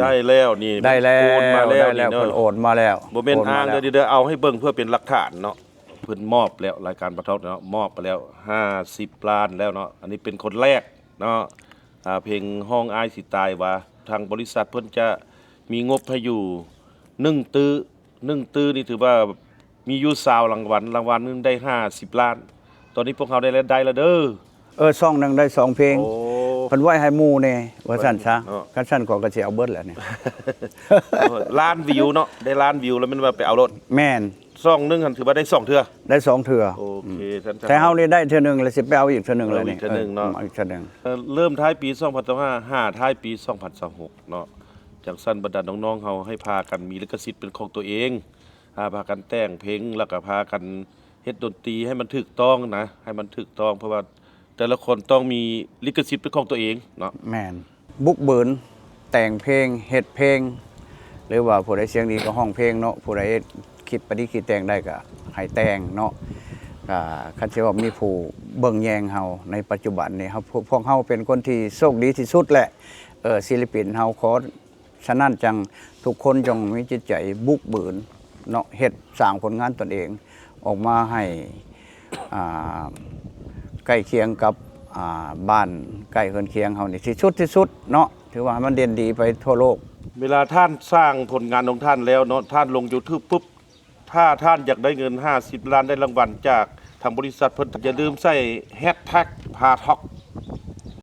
ได้แล้วนี่ได้แล้ว โอนมาแล้ว ได้แล้ว นี่ เพิ่น เนาะ โอนมาแล้ว บ่แม่นอ้าง โนม เดี๋ยวเอาให้เบิ่งเพื่อเป็นหลักฐานเนาะเพิ่นมอบแล้วรายการปะทอเนาะมอบไปแล้ว50 ล้านแล้วเนาะอันนี้เป็นคนแรกเนาะเพลงห้องอ้ายสิตายว่าทางบริษัทเพิ่นจะมีงบให้อยู่1ตื้อนี่ถือว่ามีอยู่20รางวัลนึงได้50 ล้าน ตอนนี้พวกเขาได้แล้วเด้อ ซ่องหนึงได้2เพลง โอ้ เพิ่นไว้ให้หมู่นี่ว่าซั่นซะ เนาะ คันซั่นก็สิเอาเบิดแหละเนี่ย ล้านวิวเนาะได้ล้านวิวแล้วมันว่าไปเอารถ แม่น ซ่องนึงหันถือว่าได้2เทื่อ ได้2เทื่อ โอเคท่าน แต่เฮานี่ได้เทื่อหนึงแล้วสิไปเอาอีกเทื่อหนึงแล้วนี่ เอาอีกเทื่อหนึ่งเนาะ อีกเทื่อหนึง เริ่มท้ายปี2025ท้ายปี2026เนาะจากสั้นบรรดาน้องๆเฮาให้พากันมีลิขสิทธิ์เป็นของตัวเองพากันแต่งเพลงแล้วก็พากันเฮ็ดดนตรีให้มันถูกต้องนะให้มันถูกต้องเพราะว่าแต่ละคนต้องมีลิขสิทธิ์เป็นของตัวเองเนาะ แม่นบุกเบินแต่งเพลงเฮ็ดเพลง หรือว่าผู้ใดเสียงดีก็ห้องเพลงเนาะผู้ใดคิดประดิษฐ์คิดแต่งได้ก็ให้แต่งเนาะคันสิว่ามีผู้เบิ่งแยงเฮาในปัจจุบันนี่ครับพวกเฮาเป็นคนที่โชคดีที่สุดแหละศิลปินเฮาขอฉะนั้นจังทุกคนจงมีจิตใจบุกเบินเนาะเฮ็ดสร้างผลงานตนเองออกมาให้ใกล้เคียงกับบ้านใกล้เรือนเคียงเฮานี่ที่สุดเนาะถือว่ามันเด่นดีไปทั่วโลก เวลาท่านสร้างผลงานของท่านแล้วเนาะท่านลง YouTube ปุ๊บถ้าท่านอยากได้เงิน50 ล้านได้รางวัลจากทางบริษัทเพิ่นอย่าลืมใส่แฮชแท็กพาท็อก